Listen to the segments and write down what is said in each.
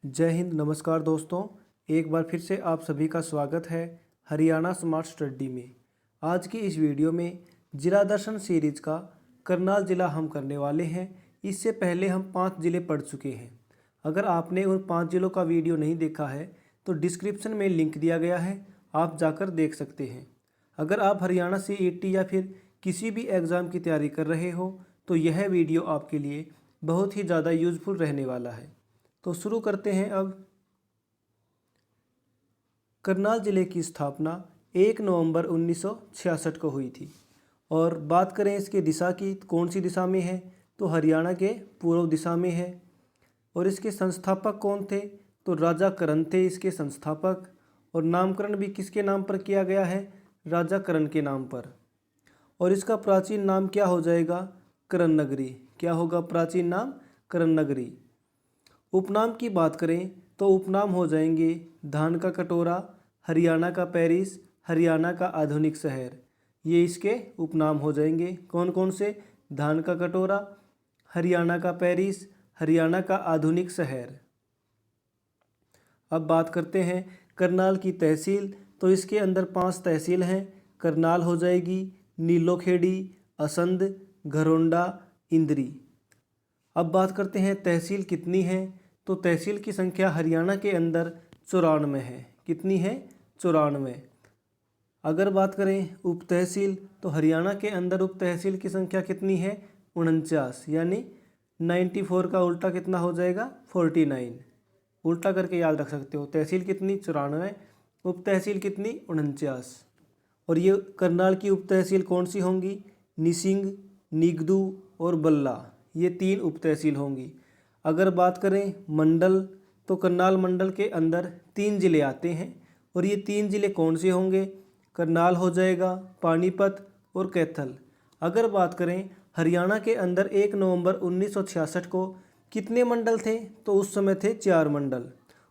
जय हिंद। नमस्कार दोस्तों, एक बार फिर से आप सभी का स्वागत है हरियाणा स्मार्ट स्टडी में। आज की इस वीडियो में जिला दर्शन सीरीज का करनाल ज़िला हम करने वाले हैं। इससे पहले हम 5 ज़िले पढ़ चुके हैं। अगर आपने उन 5 ज़िलों का वीडियो नहीं देखा है तो डिस्क्रिप्शन में लिंक दिया गया है, आप जाकर देख सकते हैं। अगर आप हरियाणा CET या फिर किसी भी एग्ज़ाम की तैयारी कर रहे हो तो यह वीडियो आपके लिए बहुत ही ज़्यादा यूज़फुल रहने वाला है। तो शुरू करते हैं। अब करनाल ज़िले की स्थापना 1 नवंबर 1966 को हुई थी। और बात करें इसके दिशा की, कौन सी दिशा में है, तो हरियाणा के पूर्व दिशा में है। और इसके संस्थापक कौन थे, तो राजा करण थे इसके संस्थापक। और नामकरण भी किसके नाम पर किया गया है, राजा करण के नाम पर। और इसका प्राचीन नाम क्या हो जाएगा, करण नगरी। क्या होगा प्राचीन नाम, करण नगरी। उपनाम की बात करें तो उपनाम हो जाएंगे धान का कटोरा, हरियाणा का पेरिस, हरियाणा का आधुनिक शहर। ये इसके उपनाम हो जाएंगे। कौन कौन से, धान का कटोरा, हरियाणा का पेरिस, हरियाणा का आधुनिक शहर। अब बात करते हैं करनाल की तहसील। तो इसके अंदर 5 तहसील हैं। करनाल हो जाएगी, नीलोखेड़ी, असंध, घरोंडा, इंद्री। अब बात करते हैं तहसील कितनी है, तो तहसील की संख्या हरियाणा के अंदर 94 है। कितनी है, 94। अगर बात करें उप तहसील तो हरियाणा के अंदर उप तहसील की संख्या कितनी है, 49। यानी 94 का उल्टा कितना हो जाएगा, 49। उल्टा करके याद रख सकते हो। तहसील कितनी, 94, उप तहसील कितनी, 49। और ये करनाल की उप तहसील कौन सी होंगी, निसिंग, निगदू और बल्ला। ये 3 उप तहसील होंगी। अगर बात करें मंडल तो करनाल मंडल के अंदर 3 ज़िले आते हैं। और ये 3 ज़िले कौन से होंगे, करनाल हो जाएगा, पानीपत और कैथल। अगर बात करें हरियाणा के अंदर 1 नवंबर 1966 को कितने मंडल थे, तो उस समय थे 4 मंडल।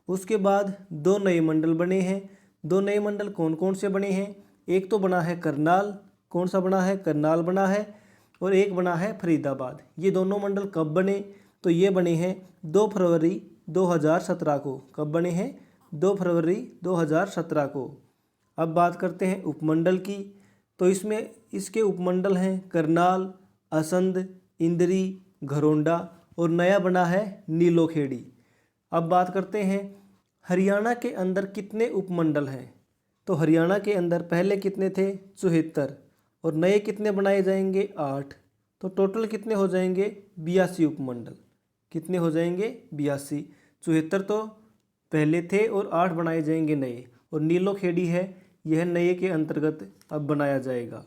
उसके बाद 2 नए मंडल बने हैं। 2 नए मंडल कौन कौन से बने हैं, एक तो बना है करनाल, कौन सा बना है, करनाल बना है। और एक बना है फरीदाबाद। ये दोनों मंडल कब बने, तो ये बने हैं 2 फरवरी 2017 को। कब बने हैं, 2 फरवरी 2017 को। अब बात करते हैं उपमंडल की। तो इसमें इसके उपमंडल हैं करनाल, असंध, इंद्री, घरोंडा और नया बना है नीलोखेड़ी। अब बात करते हैं हरियाणा के अंदर कितने उपमंडल हैं, तो हरियाणा के अंदर पहले कितने थे, 74। और नए कितने बनाए जाएंगे, 8। तो टोटल कितने हो जाएंगे, 82 उपमंडल। कितने हो जाएंगे, 82। 74 तो पहले थे और 8 बनाए जाएंगे नए। और नीलोखेड़ी है, यह नए के अंतर्गत अब बनाया जाएगा।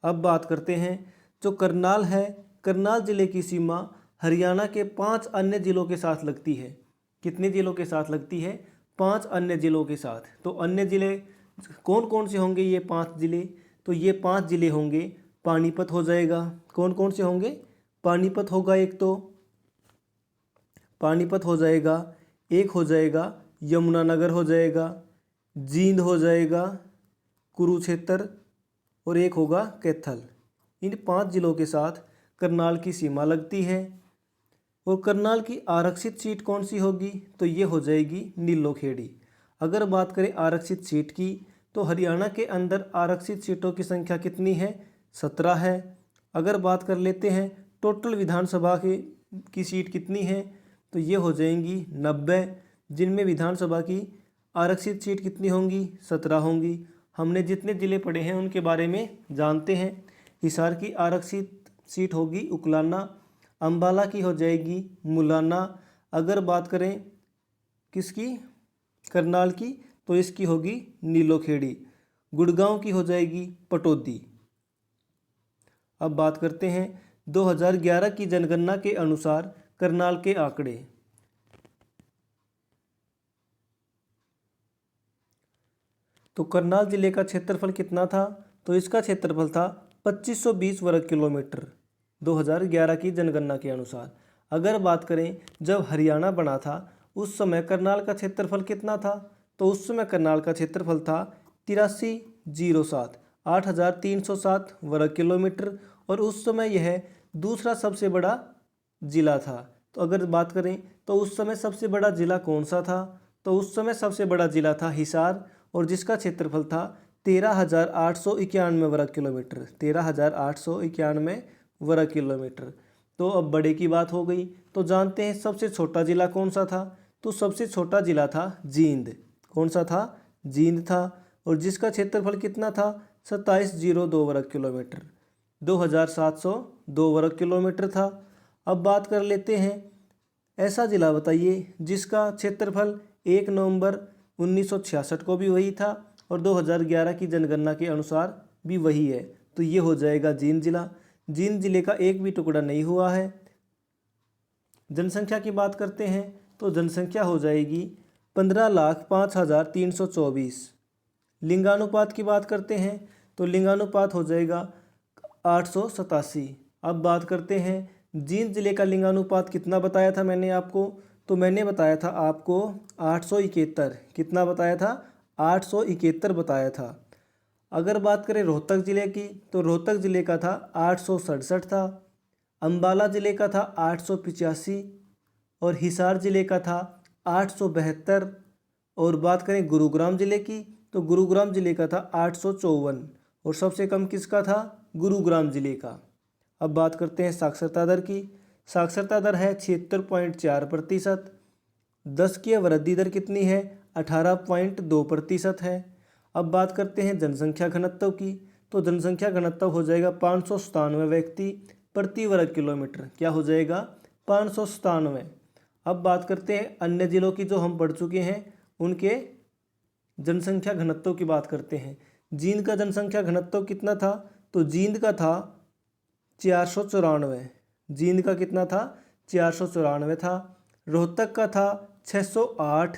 अब बात करते हैं जो करनाल है, करनाल ज़िले की सीमा हरियाणा के 5 अन्य ज़िलों के साथ लगती है। कितने ज़िलों के साथ लगती है, 5 अन्य ज़िलों के साथ। तो अन्य ज़िले कौन कौन से होंगे, ये 5 ज़िले, तो ये 5 ज़िले होंगे। पानीपत हो जाएगा, कौन कौन से होंगे, पानीपत होगा एक, तो पानीपत हो जाएगा। एक हो जाएगा यमुनानगर हो जाएगा, जींद हो जाएगा, कुरुक्षेत्र और एक होगा कैथल। इन 5 ज़िलों के साथ करनाल की सीमा लगती है। और करनाल की आरक्षित सीट कौन सी होगी, तो ये हो जाएगी नीलोखेड़ी। अगर बात करें आरक्षित सीट की तो हरियाणा के अंदर आरक्षित सीटों की संख्या कितनी है, 17 है। अगर बात कर लेते हैं टोटल विधानसभा की सीट कितनी है, तो ये हो जाएंगी 90, जिनमें विधानसभा की आरक्षित सीट कितनी होंगी, 17 होंगी। हमने जितने ज़िले पढ़े हैं उनके बारे में जानते हैं। हिसार की आरक्षित सीट होगी उकलाना, अम्बाला की हो जाएगी मुलाना। अगर बात करें किसकी, करनाल की, तो इसकी होगी नीलोखेड़ी। गुड़गांव की हो जाएगी पटौदी। अब बात करते हैं 2011 की जनगणना के अनुसार करनाल के आंकड़े। तो करनाल जिले का क्षेत्रफल कितना था, तो इसका क्षेत्रफल था 2520 वर्ग किलोमीटर 2011 की जनगणना के अनुसार। अगर बात करें जब हरियाणा बना था उस समय करनाल का क्षेत्रफल कितना था, तो उस समय करनाल का क्षेत्रफल था 8307 8307 वर्ग किलोमीटर। और उस समय यह दूसरा सबसे बड़ा जिला था। तो अगर बात करें तो उस समय सबसे बड़ा जिला कौन सा था, तो उस समय सबसे बड़ा जिला था हिसार, और जिसका क्षेत्रफल था 13,891 वर्ग किलोमीटर, 13,891 वर्ग किलोमीटर। तो अब बड़े की बात हो गई, तो जानते हैं सबसे छोटा जिला कौन सा था, तो सबसे छोटा जिला था जींद। कौन सा था? जींद था, और जिसका क्षेत्रफल कितना था? 2702 वर्ग किलोमीटर, 2702 वर्ग किलोमीटर था। अब बात कर लेते हैं, ऐसा जिला बताइए जिसका क्षेत्रफल 1 नवंबर 1966 को भी वही था और 2011 की जनगणना के अनुसार भी वही है, तो ये हो जाएगा जींद जिला। जींद जिले का एक भी टुकड़ा नहीं हुआ है। जनसंख्या की बात करते हैं तो जनसंख्या हो जाएगी 15,05,324। लिंगानुपात की बात करते हैं तो लिंगानुपात हो जाएगा 887। अब बात करते हैं जींद जिले का लिंगानुपात कितना बताया था मैंने आपको, तो मैंने बताया था आपको 871। कितना बताया था? 871 बताया था। अगर बात करें रोहतक ज़िले की तो रोहतक ज़िले का था 867 था, अंबाला ज़िले का था 885 और हिसार ज़िले का था 872। और बात करें गुरुग्राम ज़िले की तो गुरुग्राम ज़िले का था 854 और सबसे कम किसका था? गुरुग्राम ज़िले का। अब बात करते हैं साक्षरता दर की। साक्षरता दर है 76.4%। 10 की वृद्धि दर कितनी है? 18.2% है। अब बात करते हैं जनसंख्या घनत्व की, तो जनसंख्या घनत्व हो जाएगा 597 व्यक्ति प्रति वर्ग किलोमीटर। क्या हो जाएगा? 597। अब बात करते हैं अन्य जिलों की जो हम पढ़ चुके हैं उनके जनसंख्या घनत्व की बात करते हैं। जींद का जनसंख्या घनत्व कितना था? तो जींद का था 494। जींद का कितना था? 494 था। रोहतक का था 608।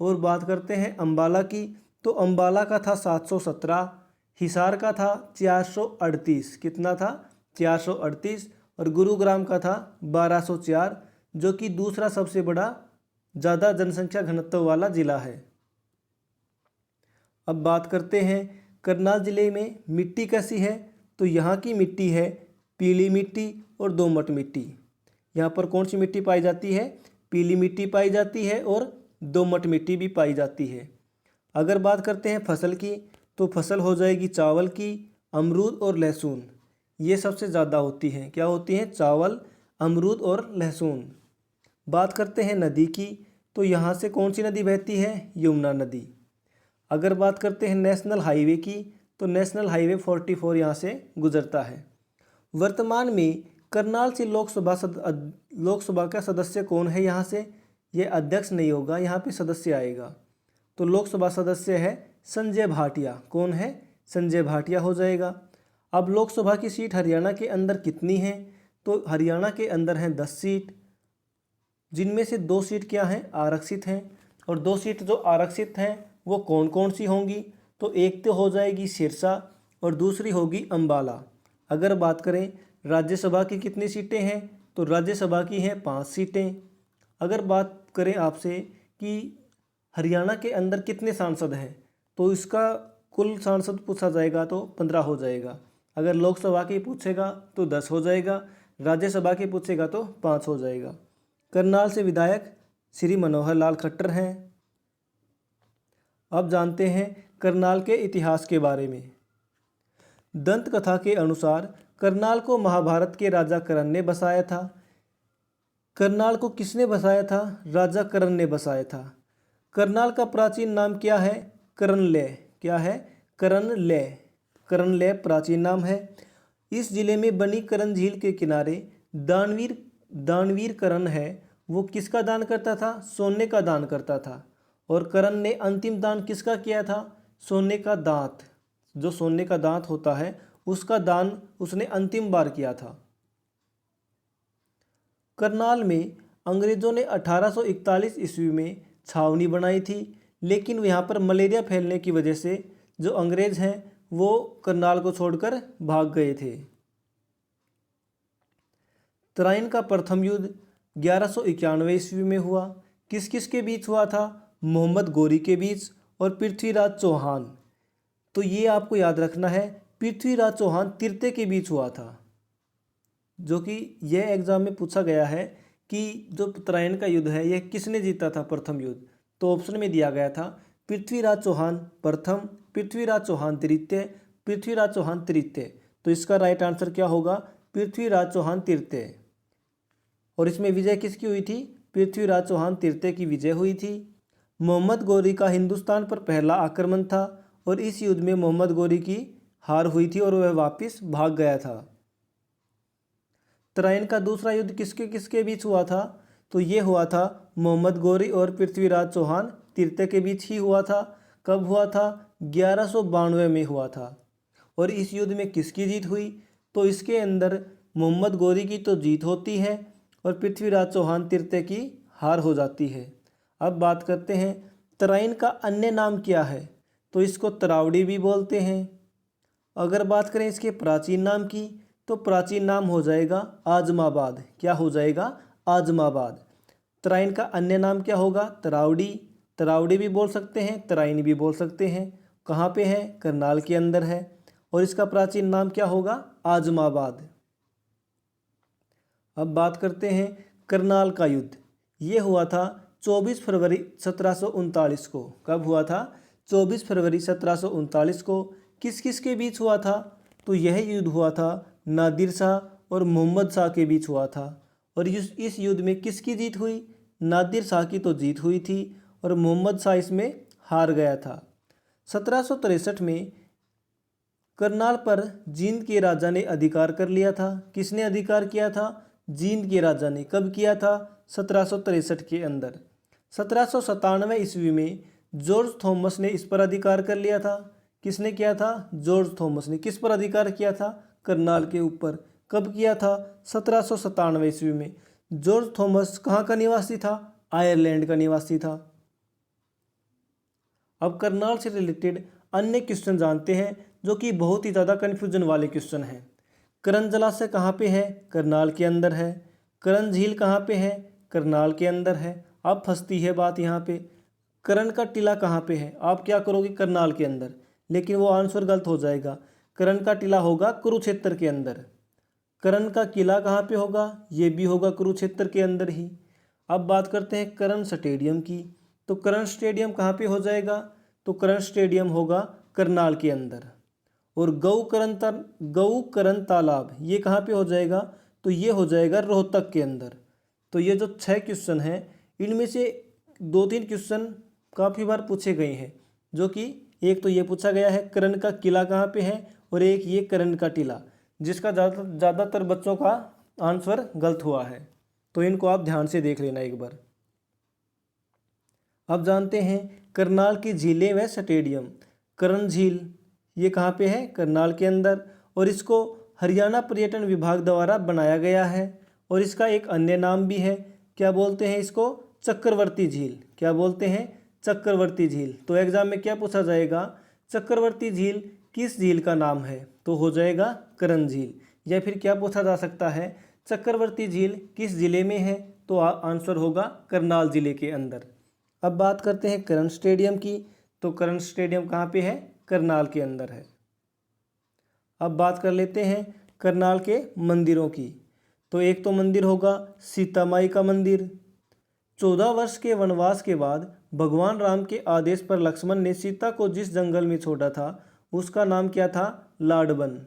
और बात करते हैं अंबाला की, तो अंबाला का था 717। हिसार का था 438। कितना था? 438। और गुरुग्राम का था 1204, जो कि दूसरा सबसे बड़ा ज़्यादा जनसंख्या घनत्व वाला जिला है। अब बात करते हैं करनाल ज़िले में मिट्टी कैसी है, तो यहाँ की मिट्टी है पीली मिट्टी और दोमट मिट्टी। यहाँ पर कौन सी मिट्टी पाई जाती है? पीली मिट्टी पाई जाती है और दोमट मिट्टी भी पाई जाती है। अगर बात करते हैं फसल की, तो फसल हो जाएगी चावल की, अमरूद और लहसुन। ये सबसे ज़्यादा होती हैं। क्या होती हैं? चावल, अमरूद और लहसुन। बात करते हैं नदी की, तो यहाँ से कौन सी नदी बहती है? यमुना नदी। अगर बात करते हैं नेशनल हाईवे की, तो नेशनल हाईवे 44 यहाँ से गुजरता है। वर्तमान में करनाल से लोकसभा का सदस्य कौन है? यहाँ से ये अध्यक्ष नहीं होगा, यहाँ पे सदस्य आएगा। तो लोकसभा सदस्य है संजय भाटिया। कौन है? संजय भाटिया हो जाएगा। अब लोकसभा की सीट हरियाणा के अंदर कितनी है? तो हरियाणा के अंदर हैं 10 सीट, जिनमें से 2 सीट क्या हैं? आरक्षित हैं। और 2 सीट जो आरक्षित हैं वो कौन कौन सी होंगी? तो एक तो हो जाएगी सिरसा और दूसरी होगी अंबाला। अगर बात करें राज्यसभा की कितनी सीटें हैं, तो राज्यसभा की हैं 5 सीटें। अगर बात करें आपसे कि हरियाणा के अंदर कितने सांसद हैं, तो इसका कुल सांसद पूछा जाएगा तो 15 हो जाएगा। अगर लोकसभा की पूछेगा तो 10 हो जाएगा, राज्यसभा की पूछेगा तो 5 हो जाएगा। करनाल से विधायक श्री मनोहर लाल खट्टर हैं। अब जानते हैं करनाल के इतिहास के बारे में। दंत कथा के अनुसार करनाल को महाभारत के राजा कर्ण ने बसाया था। करनाल को किसने बसाया था? राजा कर्ण ने बसाया था। करनाल का प्राचीन नाम क्या है? करनलय। क्या है? करनलय। करनलय प्राचीन नाम है। इस जिले में बनी कर्ण झील के किनारे दानवीर कर्ण है, वो किसका दान करता था? सोने का दान करता था। और कर्ण ने अंतिम दान किसका किया था? सोने का दांत। जो सोने का दांत होता है उसका दान उसने अंतिम बार किया था। करनाल में अंग्रेजों ने 1841 ईस्वी में छावनी बनाई थी, लेकिन यहाँ पर मलेरिया फैलने की वजह से जो अंग्रेज हैं वो करनाल को छोड़कर भाग गए थे। तराइन का प्रथम युद्ध 1191 ईस्वी में हुआ। किस किस के बीच हुआ था? मोहम्मद गोरी के बीच और पृथ्वीराज चौहान। तो ये आपको याद रखना है, पृथ्वीराज चौहान तिरते के बीच हुआ था, जो कि यह एग्जाम में पूछा गया है कि जो उत्तरायण का युद्ध है यह किसने जीता था प्रथम युद्ध, तो ऑप्शन में दिया गया था पृथ्वीराज चौहान प्रथम, पृथ्वीराज चौहान तृतीय, पृथ्वीराज चौहान तृतीय। तो इसका राइट आंसर क्या होगा, पृथ्वीराज चौहान तृतीय। और इसमें विजय किसकी हुई थी, पृथ्वीराज चौहान तृतीय की विजय हुई थी। मोहम्मद गौरी का हिंदुस्तान पर पहला आक्रमण था और इस युद्ध में मोहम्मद गौरी की हार हुई थी और वह वापस भाग गया था। उत्तरायण का दूसरा युद्ध किसके किसके बीच हुआ था, तो ये हुआ था मोहम्मद गौरी और पृथ्वीराज चौहान तृतीय के बीच ही हुआ था। कब हुआ था, 1192 में हुआ था। और इस युद्ध में किसकी जीत हुई, तो इसके अंदर मोहम्मद गौरी की तो जीत होती है और पृथ्वीराज चौहान तृतीय की हार हो जाती है। अब बात करते हैं तराइन का अन्य नाम क्या है, तो इसको तरावड़ी भी बोलते हैं। अगर बात करें इसके प्राचीन नाम की, तो प्राचीन नाम हो जाएगा आजमाबाद। क्या हो जाएगा, आजमाबाद। तराइन का अन्य नाम क्या होगा, तरावड़ी। तरावड़ी भी बोल सकते हैं, तराइन भी बोल सकते हैं। कहाँ पे है, करनाल के अंदर है। और इसका प्राचीन नाम क्या होगा, आजमाबाद। अब बात करते हैं करनाल का युद्ध। ये हुआ था 24 फरवरी 1739 को। कब हुआ था, 24 फरवरी 1739 को। किस किस के बीच हुआ था, तो यह युद्ध हुआ था नादिर शाह और मोहम्मद शाह के बीच हुआ था। और इस युद्ध में किसकी जीत हुई, नादिर शाह की तो जीत हुई थी और मोहम्मद शाह इसमें हार गया था। 1763 में करनाल पर जींद के राजा ने अधिकार कर लिया था। किसने अधिकार किया था, जींद के राजा ने। कब किया था, 1763 के अंदर। 1797 ईस्वी में जॉर्ज थॉमस ने इस पर अधिकार कर लिया था। किसने किया था, जॉर्ज थॉमस ने। किस पर अधिकार किया था, करनाल के ऊपर। कब किया था, 1797 ईस्वी में। जॉर्ज थॉमस कहाँ का निवासी था, आयरलैंड का निवासी था। अब करनाल से रिलेटेड अन्य क्वेश्चन जानते हैं जो कि बहुत ही ज़्यादा कन्फ्यूजन वाले क्वेश्चन हैं। करण जलाशय कहाँ पे है, करनाल के अंदर है। करण झील कहाँ पे है, करनाल के अंदर है। अब फंसती है बात यहाँ पे। करण का टीला कहाँ पे है, आप क्या करोगे, करनाल के अंदर। लेकिन वो आंसर गलत हो जाएगा। करण का टीला होगा कुरुक्षेत्र के अंदर। करण का किला कहाँ पे होगा, ये भी होगा कुरुक्षेत्र के अंदर ही। अब बात करते हैं करण स्टेडियम की। तो करण स्टेडियम कहाँ पे हो जाएगा, तो करण स्टेडियम होगा करनाल के अंदर। और गऊ करण तालाब ये कहाँ पे हो जाएगा, तो ये हो जाएगा रोहतक के अंदर। तो ये जो 6 क्वेश्चन हैं, इनमें से 2-3 क्वेश्चन काफ़ी बार पूछे गए हैं। जो कि एक तो ये पूछा गया है करण का किला कहाँ पे है, और एक ये करण का टीला, जिसका ज़्यादातर बच्चों का आंसर गलत हुआ है। तो इनको आप ध्यान से देख लेना एक बार। अब जानते हैं करनाल की झीलें व स्टेडियम। करण झील ये कहाँ पे है, करनाल के अंदर। और इसको हरियाणा पर्यटन विभाग द्वारा बनाया गया है। और इसका एक अन्य नाम भी है, क्या बोलते हैं इसको, चक्रवर्ती झील। क्या बोलते हैं, चक्रवर्ती झील। तो एग्जाम में क्या पूछा जाएगा, चक्रवर्ती झील किस झील का नाम है, तो हो जाएगा करण झील। या फिर क्या पूछा जा सकता है, चक्रवर्ती झील किस जिले में है, तो आंसर होगा करनाल जिले के अंदर। अब बात करते हैं करण स्टेडियम की। तो करण स्टेडियम कहाँ पे है, करनाल के अंदर है। अब बात कर लेते हैं करनाल के मंदिरों की। तो एक तो मंदिर होगा सीता माई का मंदिर। 14 वर्ष के वनवास के बाद भगवान राम के आदेश पर लक्ष्मण ने सीता को जिस जंगल में छोड़ा था उसका नाम क्या था, लाडबन।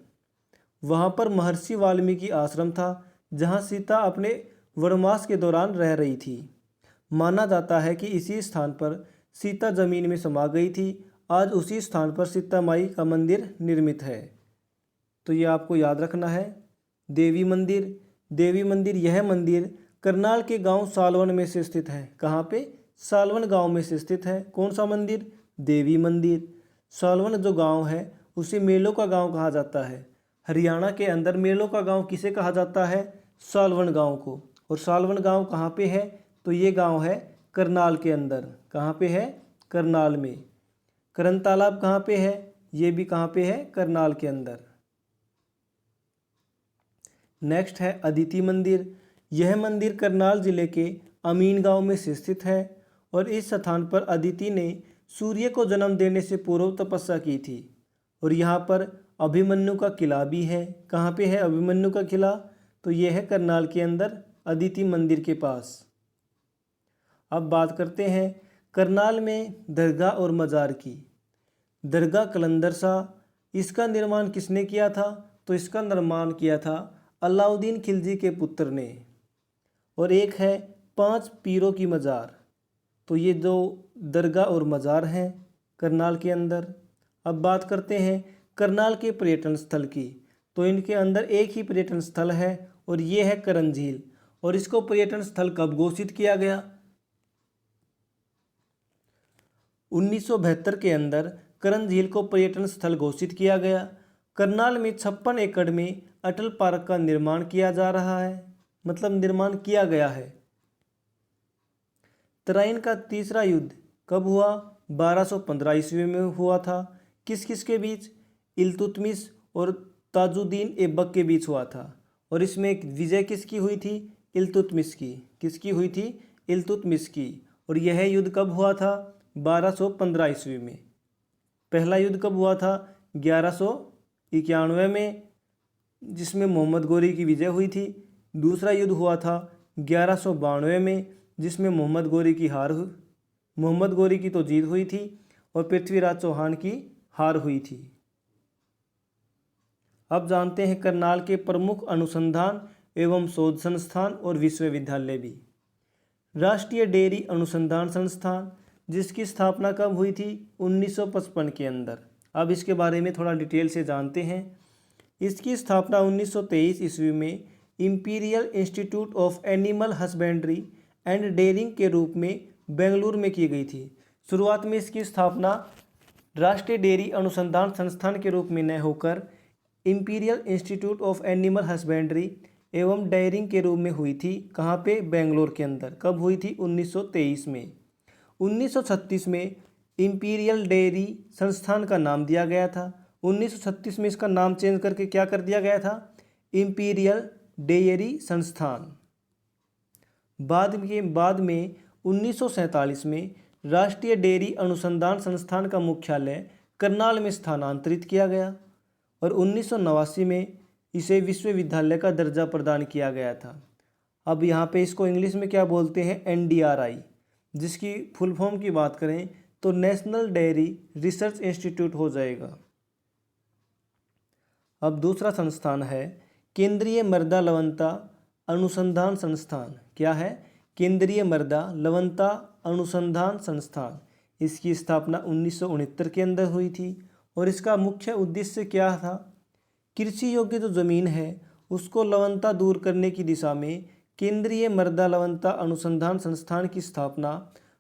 वहाँ पर महर्षि वाल्मीकि आश्रम था जहाँ सीता अपने वनवास के दौरान रह रही थी। माना जाता है कि इसी स्थान पर सीता जमीन में समा गई थी। आज उसी स्थान पर सीता माई का मंदिर निर्मित है। तो ये आपको याद रखना है। देवी मंदिर, देवी मंदिर यह मंदिर करनाल के गांव सालवन में से स्थित है। कहाँ पे, सालवन गांव में से स्थित है। कौन सा मंदिर, देवी मंदिर। सालवन जो गांव है उसे मेलों का गांव कहा जाता है। हरियाणा के अंदर मेलों का गांव किसे कहा जाता है, सालवन गांव को। और सालवन गांव कहाँ पे है, तो ये गांव है करनाल के अंदर। कहाँ पे है, करनाल में। करण तालाब कहाँ पे है, ये भी कहाँ पे है, करनाल के अंदर। नेक्स्ट है अदिति मंदिर। यह मंदिर करनाल जिले के अमीन गांव में स्थित है और इस स्थान पर अदिति ने सूर्य को जन्म देने से पूर्व तपस्या की थी। और यहाँ पर अभिमन्यु का किला भी है। कहाँ पे है अभिमन्यु का किला, तो ये है करनाल के अंदर अदिति मंदिर के पास। अब बात करते हैं करनाल में दरगाह और मज़ार की। दरगाह कलंदर शाह, इसका निर्माण किसने किया था? तो इसका निर्माण किया था अलाउद्दीन खिलजी के पुत्र ने। और एक है 5 पीरों की मज़ार। तो ये जो दरगाह और मज़ार हैं करनाल के अंदर। अब बात करते हैं करनाल के पर्यटन स्थल की। तो इनके अंदर एक ही पर्यटन स्थल है और ये है करन झील। और इसको पर्यटन स्थल कब घोषित किया गया? 1972 के अंदर करन झील को पर्यटन स्थल घोषित किया गया। करनाल में 56 एकड़ में अटल पार्क का निर्माण किया जा रहा है, मतलब निर्माण किया गया है। तराइन का तीसरा युद्ध कब हुआ? 1215 ईस्वी में हुआ था। किस किस के बीच? इल्तुतमिश और ताजुद्दीन ऐबक के बीच हुआ था। और इसमें एक विजय किसकी हुई थी? इल्तुतमिश की। किसकी हुई थी? इल्तुतमिश की। और यह युद्ध कब हुआ था? 1215 ईस्वी में। पहला युद्ध कब हुआ था? 1191 में, जिसमें मोहम्मद गोरी की विजय हुई थी। दूसरा युद्ध हुआ था 1192 में, जिसमें मोहम्मद गोरी की तो जीत हुई थी और पृथ्वीराज चौहान की हार हुई थी। अब जानते हैं करनाल के प्रमुख अनुसंधान एवं शोध संस्थान और विश्वविद्यालय भी। राष्ट्रीय डेयरी अनुसंधान संस्थान, जिसकी स्थापना कब हुई थी? 1955 के अंदर। अब इसके बारे में थोड़ा डिटेल से जानते हैं। इसकी स्थापना 1923 ईस्वी में Imperial Institute of Animal Husbandry and Dairying के रूप में बेंगलुरु में की गई थी। शुरुआत में इसकी स्थापना राष्ट्रीय डेयरी अनुसंधान संस्थान के रूप में न होकर imperial Institute of Animal husbandry एवं डेयरिंग के रूप में हुई थी। कहाँ पे? बेंगलोर के अंदर। कब हुई थी? 1923 में। 1936 में इंपीरियल डेयरी संस्थान का नाम दिया गया था। 1936 में इसका नाम चेंज करके क्या कर दिया गया था? इंपीरियल डेयरी संस्थान। बाद में 1947 में राष्ट्रीय डेयरी अनुसंधान संस्थान का मुख्यालय करनाल में स्थानांतरित किया गया और 1989 में इसे विश्वविद्यालय का दर्जा प्रदान किया गया था। अब यहाँ पे इसको इंग्लिश में क्या बोलते हैं? NDRI, जिसकी फुल फॉर्म की बात करें तो नेशनल डेयरी रिसर्च इंस्टीट्यूट हो जाएगा। अब दूसरा संस्थान है केंद्रीय मृदा लवणता अनुसंधान संस्थान। क्या है? केंद्रीय मृदा लवणता अनुसंधान संस्थान। इसकी स्थापना 1969 के अंदर हुई थी और इसका मुख्य उद्देश्य क्या था? कृषि योग्य जो ज़मीन है उसको लवणता दूर करने की दिशा में केंद्रीय मृदा लवणता अनुसंधान संस्थान की स्थापना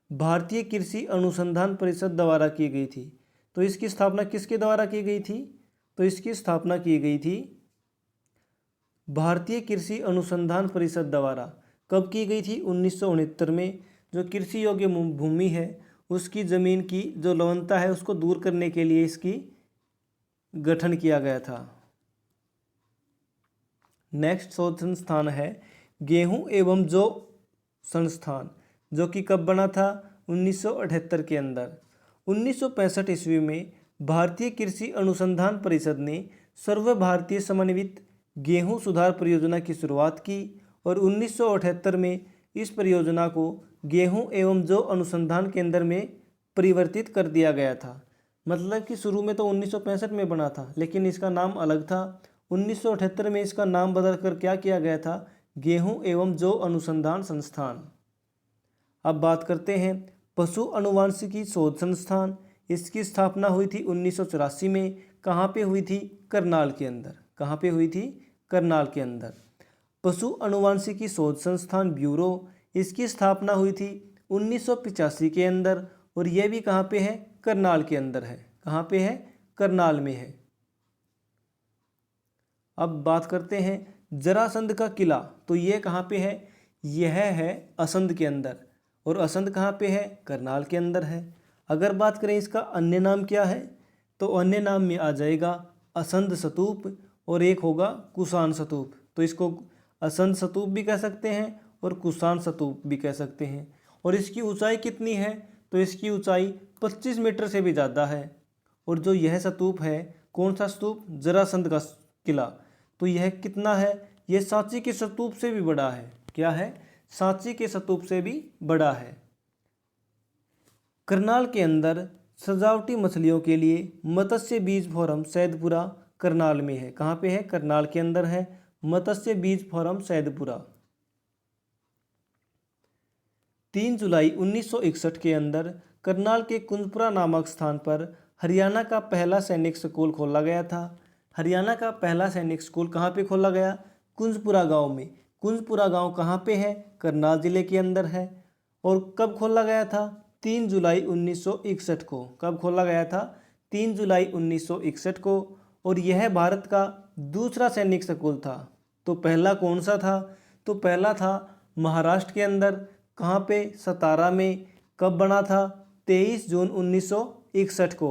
भारतीय कृषि अनुसंधान परिषद द्वारा की गई थी। तो इसकी स्थापना किसके द्वारा की गई थी? तो इसकी स्थापना की गई थी भारतीय कृषि अनुसंधान परिषद द्वारा। कब की गई थी? 1969 में। जो कृषि योग्य भूमि है उसकी ज़मीन की जो लवणता है उसको दूर करने के लिए इसकी गठन किया गया था। नेक्स्ट शोध संस्थान है गेहूं एवं जौ संस्थान, जो कि कब बना था? 1978 के अंदर। 1965 ईस्वी में भारतीय कृषि अनुसंधान परिषद ने सर्व भारतीय समन्वित गेहूं सुधार परियोजना की शुरुआत की और 1978 में इस परियोजना को गेहूं एवं जौ अनुसंधान केंद्र में परिवर्तित कर दिया गया था। मतलब कि शुरू में तो 1965 में बना था लेकिन इसका नाम अलग था। 1978 में इसका नाम बदल कर क्या किया गया था? गेहूं एवं जौ अनुसंधान संस्थान। अब बात करते हैं पशु अनुवांशिकी शोध संस्थान। इसकी स्थापना हुई थी 1984 में। कहाँ पे हुई थी? करनाल के अंदर। कहाँ पे हुई थी? करनाल के अंदर। पशु अनुवांशिकी शोध संस्थान ब्यूरो, इसकी स्थापना हुई थी 1985 के अंदर और यह भी कहाँ पे है? करनाल के अंदर है। कहाँ पे है? करनाल में है। अब बात करते हैं जरासंध का किला। तो ये कहाँ पे है? यह है असंध के अंदर और असंध कहाँ पे है? करनाल के अंदर है। अगर बात करें इसका अन्य नाम क्या है तो अन्य नाम में आ जाएगा असंध स्तूप और एक होगा कुषाण स्तूप। तो इसको असंध स्तूप भी कह सकते हैं और कुषाण स्तूप भी कह सकते हैं। और इसकी ऊंचाई कितनी है? तो इसकी ऊंचाई 25 मीटर से भी ज़्यादा है। और जो यह स्तूप है, कौन सा स्तूप? जरासंध का किला। तो यह कितना है? यह सांची के स्तूप से भी बड़ा है। क्या है, सांची के स्तूप से भी बड़ा है। करनाल के अंदर सजावटी मछलियों के लिए मत्स्य बीज फोरम सैदपुरा करनाल में है। कहाँ पे है, करनाल के अंदर है मत्स्य बीज फोरम सैदपुरा। 3 जुलाई 1961 के अंदर करनाल के कुंजपुरा नामक स्थान पर हरियाणा का पहला सैनिक स्कूल खोला गया था। हरियाणा का पहला सैनिक स्कूल कहाँ पे खोला गया, कुंजपुरा गांव में। कुंजपुरा गांव कहाँ पे है, करनाल जिले के अंदर है। और कब खोला गया था, 3 जुलाई 1961 को। कब खोला गया था, 3 जुलाई 1961 को। और यह भारत का दूसरा सैनिक स्कूल था। तो पहला कौन सा था, तो पहला था महाराष्ट्र के अंदर। कहाँ पे, सतारा में। कब बना था, 23 जून 1961 को।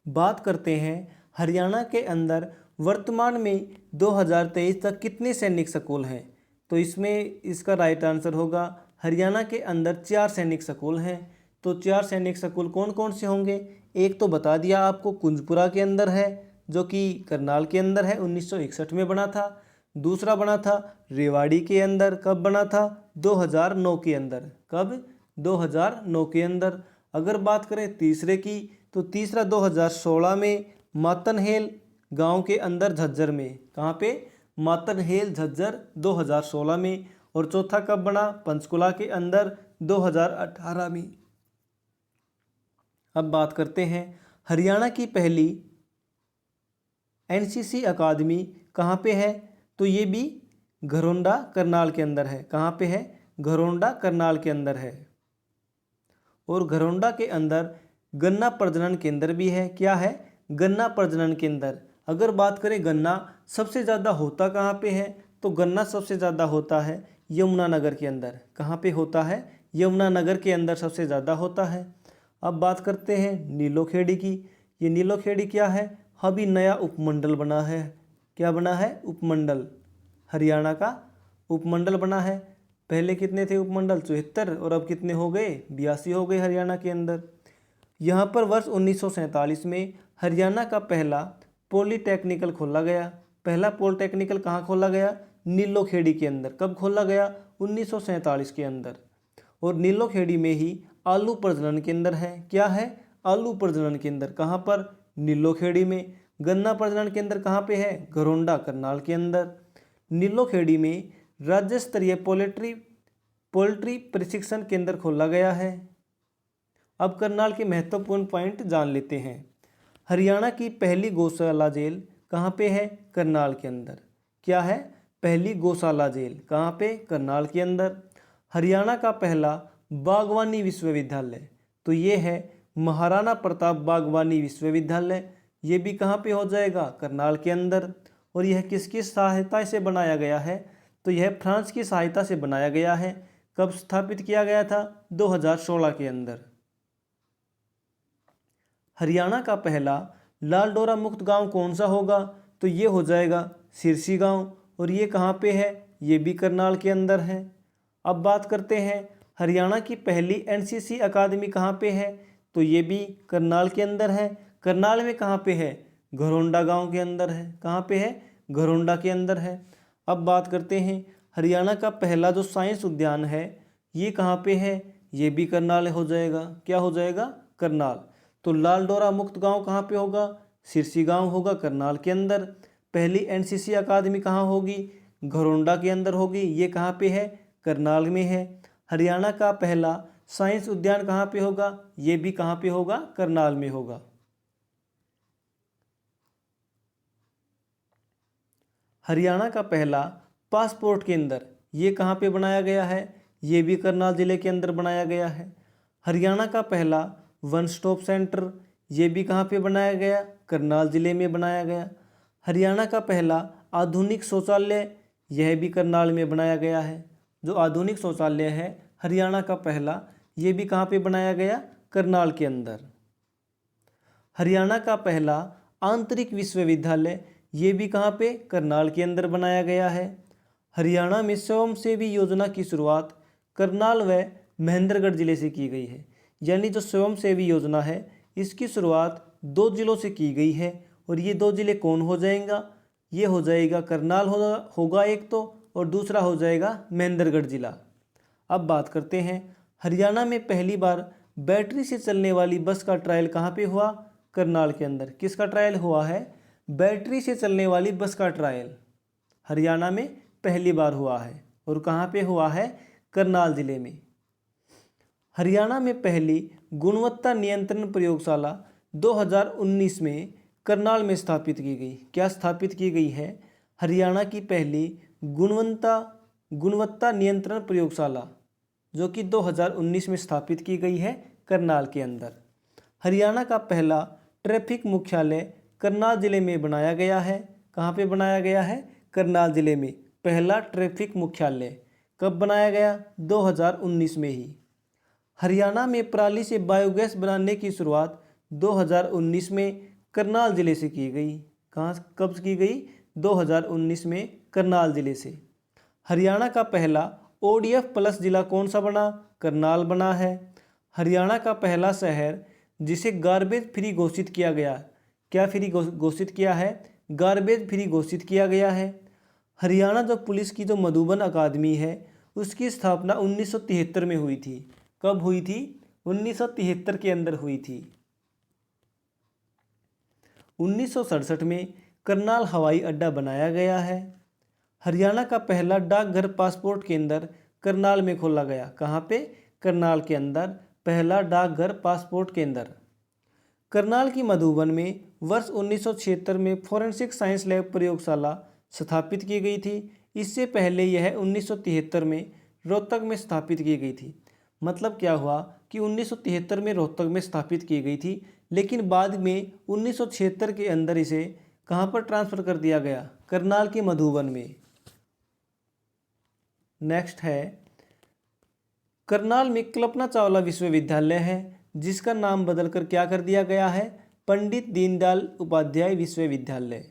बात करते हैं हरियाणा के अंदर वर्तमान में 2023 तक कितने सैनिक स्कूल हैं। तो इसमें इसका राइट आंसर होगा हरियाणा के अंदर 4 सैनिक स्कूल हैं। तो 4 सैनिक स्कूल कौन कौन से होंगे, एक तो बता दिया आपको, कुंजपुरा के अंदर है जो कि करनाल के अंदर है, 1961 में बना था। दूसरा बना था रेवाड़ी के अंदर। कब बना था, 2009 के अंदर। कब, 2009 के अंदर। अगर बात करें तीसरे की, तो तीसरा 2016 में मातनहेल गांव के अंदर झज्जर में। कहाँ पे, मातनहेल झज्जर, 2016 में। और चौथा कब बना, पंचकुला के अंदर, 2018 में। अब बात करते हैं हरियाणा की पहली एनसीसी अकादमी कहाँ पे है, तो ये भी घरोंडा करनाल के अंदर है। कहाँ पे है, घरोंडा करनाल के अंदर है। और घरोंडा के अंदर गन्ना प्रजनन केंद्र भी है। क्या है, गन्ना प्रजनन केंद्र। अगर बात करें गन्ना सबसे ज़्यादा होता कहाँ पे है, तो गन्ना सबसे ज़्यादा होता है यमुनानगर के अंदर। कहाँ पे होता है, यमुनानगर के अंदर सबसे ज़्यादा होता है। अब बात करते हैं नीलोखेड़ी की। ये नीलोखेड़ी क्या है, अभी नया उपमंडल बना है। क्या बना है, उपमंडल। हरियाणा का उपमंडल बना है। पहले कितने थे उपमंडल, 74, और अब कितने हो गए, 82 हो गए हरियाणा के अंदर। यहाँ पर वर्ष 1947 में हरियाणा का पहला पॉलीटेक्निकल खोला गया। पहला पॉलीटेक्निकल कहाँ खोला गया, नीलोखेड़ी के अंदर। कब खोला गया, 1947 के अंदर। और नीलोखेड़ी में ही आलू प्रजनन केंद्र है। क्या है, आलू प्रजनन केंद्र। कहाँ पर, नीलोखेड़ी में। गन्ना प्रजनन केंद्र कहाँ पे है, घरोंडा करनाल के अंदर। नीलोखेड़ी में राज्य स्तरीय पोल्ट्री प्रशिक्षण केंद्र खोला गया है। अब करनाल के महत्वपूर्ण पॉइंट जान लेते हैं। हरियाणा की पहली गौशाला जेल कहाँ पे है, करनाल के अंदर। क्या है, पहली गौशाला जेल कहाँ पे, करनाल के अंदर। हरियाणा का पहला बागवानी विश्वविद्यालय, तो ये है महाराणा प्रताप बागवानी विश्वविद्यालय। ये भी कहाँ पे हो जाएगा, करनाल के अंदर। और यह किसकी सहायता से बनाया गया है, तो यह फ्रांस की सहायता से बनाया गया है। कब स्थापित किया गया था, 2016 के अंदर। हरियाणा का पहला लाल डोरा मुक्त गांव कौन सा होगा, तो ये हो जाएगा सिरसी गांव। और ये कहाँ पे है, ये भी करनाल के अंदर है। अब बात करते हैं हरियाणा की पहली एनसीसी अकादमी कहाँ पे है, तो ये भी करनाल के अंदर है। करनाल में कहाँ पे है, घरोंडा गांव के अंदर है। कहाँ पे है, घरोंडा के अंदर है। अब बात करते हैं हरियाणा का पहला जो साइंस उद्यान है, ये कहाँ पे है, ये भी करनाल हो जाएगा। क्या हो जाएगा, करनाल। तो लाल डोरा मुक्त गांव कहाँ पे होगा, सिरसी गांव होगा, करनाल के अंदर। पहली एनसीसी अकादमी कहाँ होगी, घरोंडा के अंदर होगी। ये कहाँ पे है, करनाल में है। हरियाणा का पहला साइंस उद्यान कहाँ पे होगा, ये भी कहाँ पे होगा, करनाल में होगा। हरियाणा का पहला पासपोर्ट केंद्र, ये कहाँ पे बनाया गया है, ये भी करनाल जिले के अंदर बनाया गया है। हरियाणा का पहला वन स्टॉप सेंटर, ये भी कहाँ पे बनाया गया, करनाल जिले में बनाया गया। हरियाणा का पहला आधुनिक शौचालय, यह भी करनाल में बनाया गया है। जो आधुनिक शौचालय है हरियाणा का पहला, ये भी कहाँ पे बनाया गया, करनाल के अंदर। हरियाणा का पहला आंतरिक विश्वविद्यालय, ये भी कहाँ पे, करनाल के अंदर बनाया गया है। हरियाणा में स्वयंसेवी योजना की शुरुआत करनाल व महेंद्रगढ़ जिले से की गई है। यानी जो स्वयंसेवी योजना है इसकी शुरुआत 2 जिलों से की गई है। और ये 2 जिले कौन हो जाएगा, ये हो जाएगा करनाल होगा एक तो, और दूसरा हो जाएगा महेंद्रगढ़ जिला। अब बात करते हैं, हरियाणा में पहली बार बैटरी से चलने वाली बस का ट्रायल कहाँ पे हुआ? करनाल के अंदर। किसका ट्रायल हुआ है? बैटरी से चलने वाली बस का ट्रायल हरियाणा में पहली बार हुआ है। और कहाँ पे हुआ है? करनाल जिले में। हरियाणा में पहली गुणवत्ता नियंत्रण प्रयोगशाला 2019 में करनाल में स्थापित की गई। क्या स्थापित की गई है? हरियाणा की पहली गुणवत्ता नियंत्रण प्रयोगशाला जो कि 2019 में स्थापित की गई है करनाल के अंदर। हरियाणा का पहला ट्रैफिक मुख्यालय करनाल जिले में बनाया गया है। कहाँ पे बनाया गया है? करनाल जिले में पहला ट्रैफिक मुख्यालय कब बनाया गया? 2019 में ही। हरियाणा में पराली से बायोगैस बनाने की शुरुआत 2019 में करनाल जिले से की गई। कहाँ कब की गई? 2019 में करनाल जिले से। हरियाणा का पहला ODF प्लस जिला कौन सा बना? करनाल बना है। हरियाणा का पहला शहर जिसे गार्बेज फ्री घोषित किया गया, क्या फ्री घोषित किया है? गार्बेज फ्री घोषित किया गया है। हरियाणा जो पुलिस की जो मधुबन अकादमी है उसकी स्थापना 1973 में हुई थी। कब हुई थी? 1973 के अंदर हुई थी। 1967 में करनाल हवाई अड्डा बनाया गया है। हरियाणा का पहला डाकघर पासपोर्ट केंद्र करनाल में खोला गया। कहाँ पे? करनाल के अंदर पहला डाकघर पासपोर्ट केंद्र। करनाल की मधुबन में वर्ष 1976 में फॉरेंसिक साइंस लैब प्रयोगशाला स्थापित की गई थी। इससे पहले यह 1973 में रोहतक में स्थापित की गई थी। मतलब क्या हुआ कि 1973 में रोहतक में स्थापित की गई थी, लेकिन बाद में 1976 के अंदर इसे कहाँ पर ट्रांसफ़र कर दिया गया? करनाल के मधुबन में। नेक्स्ट है, करनाल में कल्पना चावला विश्वविद्यालय है जिसका नाम बदलकर क्या कर दिया गया है? पंडित दीनदयाल उपाध्याय विश्वविद्यालय।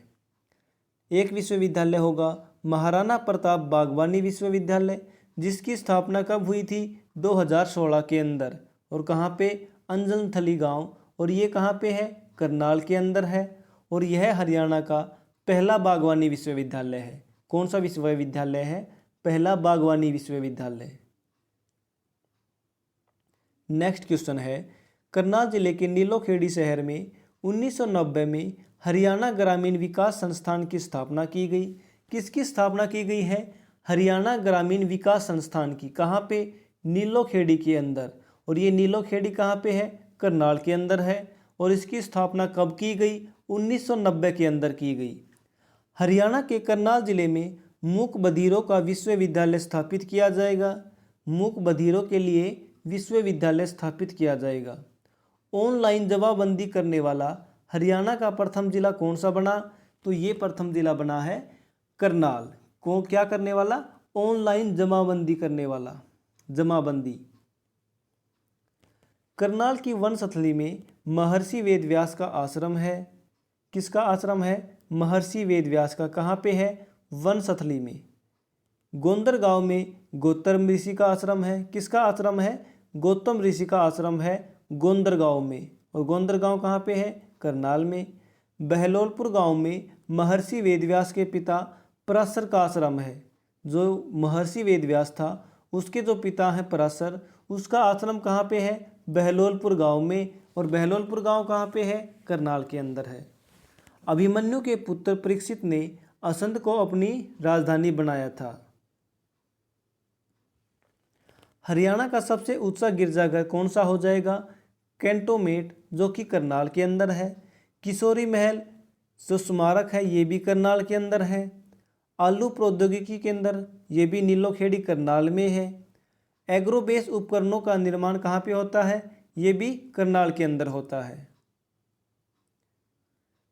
एक विश्वविद्यालय होगा महाराणा प्रताप बागवानी विश्वविद्यालय जिसकी स्थापना कब हुई थी? 2016 के अंदर। और कहाँ पे? अंजनथली गांव। और ये कहाँ पे है? करनाल के अंदर है। और यह हरियाणा का पहला बागवानी विश्वविद्यालय है। कौन सा विश्वविद्यालय है? पहला बागवानी विश्वविद्यालय। नेक्स्ट क्वेश्चन है, करनाल जिले के नीलोखेड़ी शहर में 1990 में हरियाणा ग्रामीण विकास संस्थान की स्थापना की गई। किसकी स्थापना की गई है? हरियाणा ग्रामीण विकास संस्थान की। कहाँ पे? नीलोखेड़ी के अंदर। और ये नीलोखेड़ी कहाँ पे है? करनाल के अंदर है। और इसकी स्थापना कब की गई? 1990 के अंदर की गई। हरियाणा के करनाल जिले में मूक बधिरों का विश्वविद्यालय स्थापित किया जाएगा। मूक बधिरों के लिए विश्वविद्यालय स्थापित किया जाएगा। ऑनलाइन जमाबंदी करने वाला हरियाणा का प्रथम जिला कौन सा बना? तो ये प्रथम जिला बना है करनाल। को क्या करने वाला? ऑनलाइन जमाबंदी करने वाला। जमाबंदी। करनाल की वनस्थली में महर्षि वेदव्यास का आश्रम है। किसका आश्रम है? महर्षि वेदव्यास का। कहाँ पे है? वनस्थली में। गोंदर गांव में गौतम ऋषि का आश्रम है। किसका आश्रम है? गौतम ऋषि का आश्रम है गोंदर गांव में। और गोंदर गांव कहाँ पे है? करनाल में। बहलोलपुर गांव में महर्षि वेदव्यास के पिता पराशर का आश्रम है। जो महर्षि वेदव्यास था उसके जो पिता हैं पराशर, उसका आश्रम कहाँ पे है? बहलोलपुर गांव में। और बहलोलपुर गांव कहाँ पे है? करनाल के अंदर है। अभिमन्यु के पुत्र परीक्षित ने असंध को अपनी राजधानी बनाया था। हरियाणा का सबसे ऊंचा गिरजाघर कौन सा हो जाएगा? कैंटोमेट, जो कि करनाल के अंदर है। किशोरी महल जो स्मारक है ये भी करनाल के अंदर है। आलू प्रौद्योगिकी केंद्र ये भी नीलोखेड़ी करनाल में है। एग्रोबेस उपकरणों का निर्माण कहाँ पे होता है? ये भी करनाल के अंदर होता है।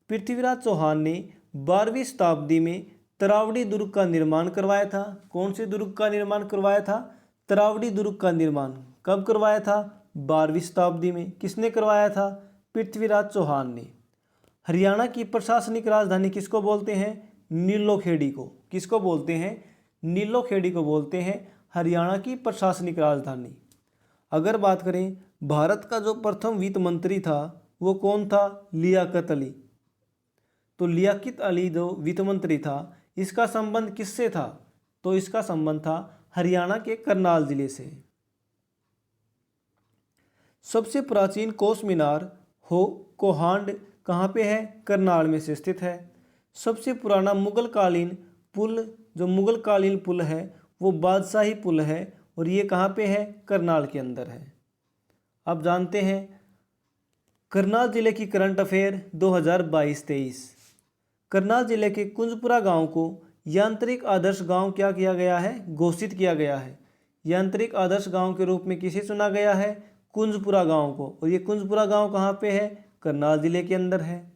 पृथ्वीराज चौहान ने 12वीं शताब्दी में तरावड़ी दुर्ग का निर्माण करवाया था। कौन से दुर्ग का निर्माण करवाया था? तरावड़ी दुर्ग का निर्माण कब करवाया था? 12वीं शताब्दी में। किसने करवाया था? पृथ्वीराज चौहान ने। हरियाणा की प्रशासनिक राजधानी किसको बोलते हैं? नीलोखेड़ी को। किसको बोलते हैं? नीलोखेड़ी को बोलते हैं हरियाणा की प्रशासनिक राजधानी। अगर बात करें भारत का जो प्रथम वित्त मंत्री था वो कौन था? लियाकत अली। तो लियाकत अली जो वित्त मंत्री था इसका संबंध किससे था? तो इसका संबंध था हरियाणा के करनाल जिले से। सबसे प्राचीन कोस मीनार हो कोहांड कहाँ पे है? करनाल में से स्थित है। सबसे पुराना मुगल कालीन पुल, जो मुगल कालीन पुल है वो बादशाही पुल है और ये कहाँ पे है? करनाल के अंदर है। अब जानते हैं करनाल जिले की करंट अफेयर 2022-23। करनाल जिले के कुंजपुरा गांव को यांत्रिक आदर्श गांव क्या किया गया है? घोषित किया गया है। यांत्रिक आदर्श गांव के रूप में किसे चुना गया है? कुंजपुरा गांव को। और ये कुंजपुरा गांव कहाँ पे है? करनाल जिले के अंदर है।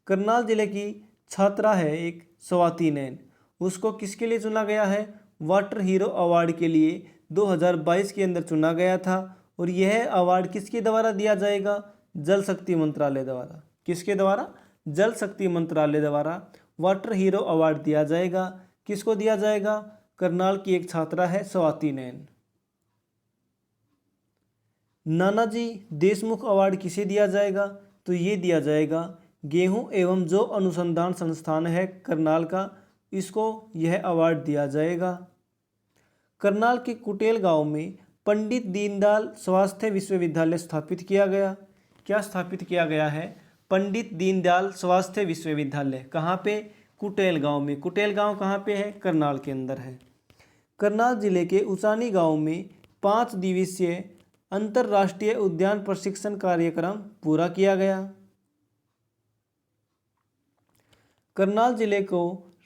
करनाल जिले की छात्रा है एक स्वाति नैन, उसको किसके लिए चुना गया है? वाटर हीरो अवार्ड के लिए 2022 के अंदर चुना गया था। और यह अवार्ड किसके द्वारा दिया जाएगा? जल शक्ति मंत्रालय द्वारा। किसके द्वारा? जल शक्ति मंत्रालय द्वारा वाटर हीरो अवार्ड दिया जाएगा। किसको दिया जाएगा? करनाल की एक छात्रा है स्वाति नैन। नानाजी देशमुख अवार्ड किसे दिया जाएगा? तो ये दिया जाएगा गेहूं एवं जौ अनुसंधान संस्थान है करनाल का, इसको यह अवार्ड दिया जाएगा। करनाल के कुटेल गांव में पंडित दीनदयाल स्वास्थ्य विश्वविद्यालय स्थापित किया गया। क्या स्थापित किया गया है? पंडित दीनदयाल स्वास्थ्य विश्वविद्यालय। कहाँ पे? कुटेल गांव में। कुटेल गांव कहाँ पे है? करनाल के अंदर है। करनाल जिले के उचानी गांव में 5 दिवसीय अंतर्राष्ट्रीय उद्यान प्रशिक्षण कार्यक्रम पूरा किया गया। करनाल जिले को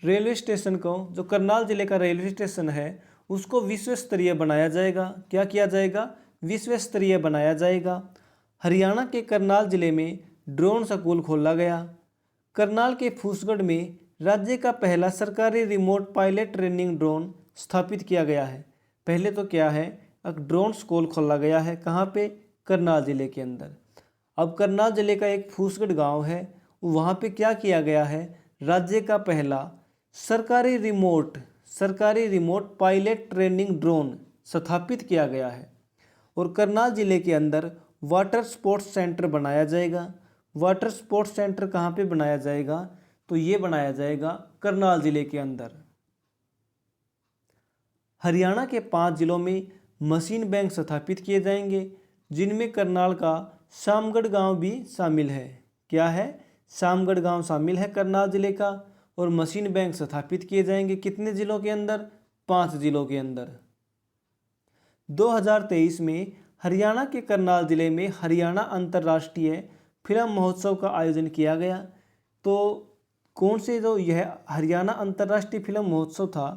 रेलवे स्टेशन को, जो करनाल जिले का रेलवे स्टेशन है उसको विश्व स्तरीय बनाया जाएगा। क्या किया जाएगा? विश्व स्तरीय बनाया जाएगा। हरियाणा के करनाल जिले में ड्रोन स्कूल खोला गया। करनाल के फूसगढ़ में राज्य का पहला सरकारी रिमोट पायलट ट्रेनिंग ड्रोन स्थापित किया गया है। पहले तो क्या है? एक ड्रोन स्कूल खोला गया है। कहाँ पे? करनाल जिले के अंदर। अब करनाल जिले का एक फूसगढ़ गांव है, वहाँ पे क्या किया गया है? राज्य का पहला सरकारी रिमोट पायलट ट्रेनिंग ड्रोन स्थापित किया गया है। और करनाल जिले के अंदर वाटर स्पोर्ट्स सेंटर बनाया जाएगा। वाटर स्पोर्ट्स सेंटर कहाँ पे बनाया जाएगा? तो ये बनाया जाएगा करनाल जिले के अंदर। हरियाणा के 5 जिलों में मशीन बैंक स्थापित किए जाएंगे, जिनमें करनाल का शामगढ़ गांव भी शामिल है। क्या है? शामगढ़ गांव शामिल है करनाल जिले का। और मशीन बैंक स्थापित किए जाएंगे कितने जिलों के अंदर? 5 जिलों के अंदर। 2023 में हरियाणा के करनाल जिले में हरियाणा अंतर्राष्ट्रीय फिल्म महोत्सव का आयोजन किया गया। तो कौन से जो यह हरियाणा अंतर्राष्ट्रीय फिल्म महोत्सव था,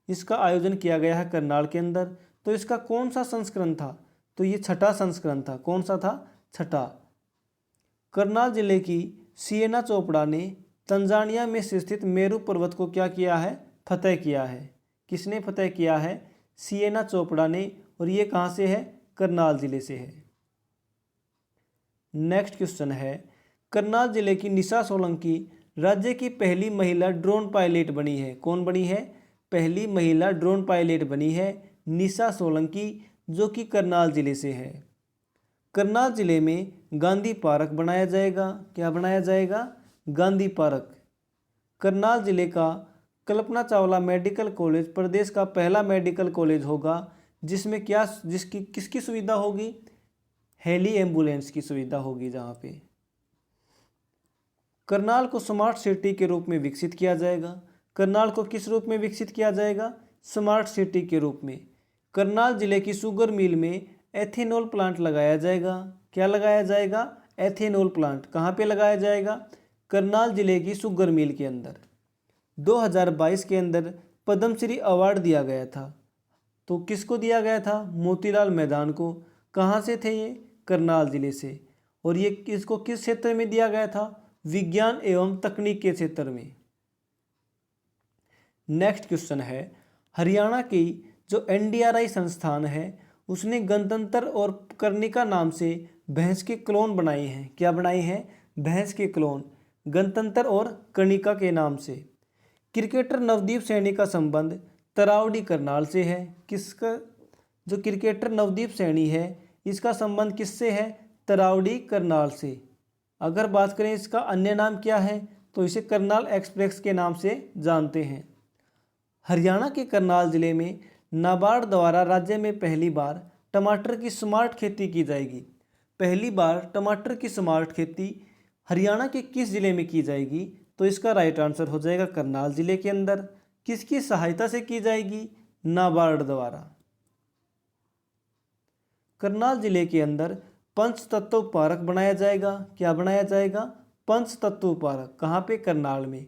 इसका आयोजन किया गया है करनाल के अंदर। तो इसका कौन सा संस्करण था? तो ये 6ठा संस्करण था। कौन सा था? 6ठा। करनाल जिले की सिएना चोपड़ा ने तंजानिया में स्थित मेरू पर्वत को क्या किया है? फतेह किया है। किसने फतेह किया है? सिएना चोपड़ा ने। और ये कहाँ से है? करनाल जिले से है। नेक्स्ट क्वेश्चन है, करनाल जिले की निशा सोलंकी राज्य की पहली महिला ड्रोन पायलट बनी है। कौन बनी है? पहली महिला ड्रोन पायलट बनी है निशा सोलंकी, जो कि करनाल जिले से है। करनाल जिले में गांधी पार्क बनाया जाएगा। क्या बनाया जाएगा? गांधी पार्क। करनाल जिले का कल्पना चावला मेडिकल कॉलेज प्रदेश का पहला मेडिकल कॉलेज होगा, जिसमें किसकी सुविधा होगी? हेली एम्बुलेंस की सुविधा होगी। जहाँ पे करनाल को स्मार्ट सिटी के रूप में विकसित किया जाएगा। करनाल को किस रूप में विकसित किया जाएगा? स्मार्ट सिटी के रूप में। करनाल जिले की शुगर मिल में एथेनॉल प्लांट लगाया जाएगा। क्या लगाया जाएगा? Ethanol plant. कहाँ पे लगाया जाएगा? करनाल जिले की शुगर मिल के अंदर। 2022 के अंदर पद्मश्री अवार्ड दिया गया था। तो किसको दिया गया था? मोतीलाल मैदान को। कहाँ से थे ये? करनाल जिले से। और ये किसको किस क्षेत्र में दिया गया था? विज्ञान एवं तकनीक के क्षेत्र में। नेक्स्ट क्वेश्चन है, हरियाणा की जो NDRI संस्थान है उसने गणतंत्र और कर्णिका नाम से भैंस के क्लोन बनाए हैं। क्या बनाए हैं? भैंस के क्लोन, गणतंत्र और कर्णिका के नाम से। क्रिकेटर नवदीप सैनी का संबंध तरावड़ी करनाल से है। किसका? जो क्रिकेटर नवदीप सैनी है इसका संबंध किससे है? तरावड़ी करनाल से। अगर बात करें इसका अन्य नाम क्या है, तो इसे करनाल एक्सप्रेस के नाम से जानते हैं। हरियाणा के करनाल जिले में नाबार्ड द्वारा राज्य में पहली बार टमाटर की स्मार्ट खेती की जाएगी। पहली बार टमाटर की स्मार्ट खेती हरियाणा के किस जिले में की जाएगी? तो इसका राइट आंसर हो जाएगा करनाल जिले के अंदर। किसकी सहायता से की जाएगी? नाबार्ड द्वारा। करनाल जिले के अंदर पंचतत्व पार्क बनाया जाएगा। क्या बनाया जाएगा? पंचतत्व पार्क। कहाँ पे? करनाल में।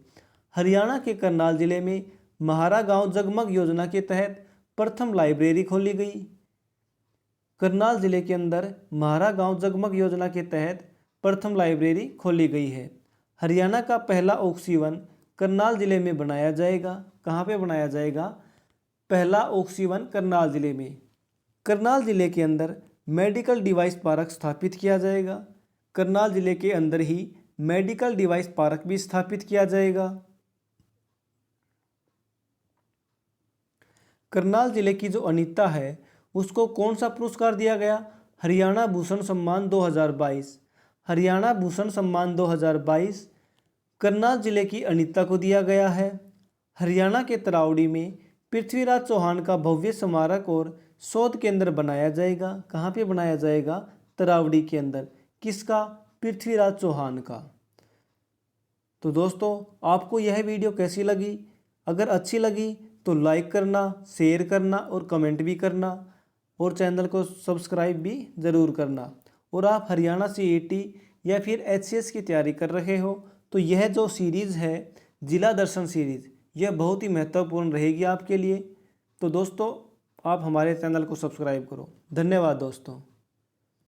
हरियाणा के करनाल जिले में महारा गांव जगमग योजना के तहत प्रथम लाइब्रेरी खोली गई। करनाल जिले के अंदर महारा गांव जगमग योजना के तहत प्रथम लाइब्रेरी खोली गई है। हरियाणा का पहला ऑक्सीवन करनाल जिले में बनाया जाएगा। कहाँ पे बनाया जाएगा? पहला ऑक्सीवन करनाल जिले में। करनाल जिले के अंदर मेडिकल डिवाइस पार्क स्थापित किया जाएगा। करनाल जिले के अंदर ही मेडिकल डिवाइस पार्क भी स्थापित किया जाएगा। करनाल जिले की जो अनीता है उसको कौन सा पुरस्कार दिया गया? हरियाणा भूषण सम्मान 2022। हरियाणा भूषण सम्मान 2022 करनाल जिले की अनीता को दिया गया है। हरियाणा के तरावड़ी में पृथ्वीराज चौहान का भव्य स्मारक और शोध केंद्र बनाया जाएगा। कहाँ पे बनाया जाएगा? तरावड़ी के अंदर। किसका? पृथ्वीराज चौहान का। तो दोस्तों, आपको यह वीडियो कैसी लगी? अगर अच्छी लगी तो लाइक करना, शेयर करना और कमेंट भी करना, और चैनल को सब्सक्राइब भी ज़रूर करना। और आप हरियाणा सीईटी या फिर HCS की तैयारी कर रहे हो तो यह जो सीरीज़ है जिला दर्शन सीरीज़, यह बहुत ही महत्वपूर्ण रहेगी आपके लिए। तो दोस्तों, आप हमारे चैनल को सब्सक्राइब करो। धन्यवाद दोस्तों।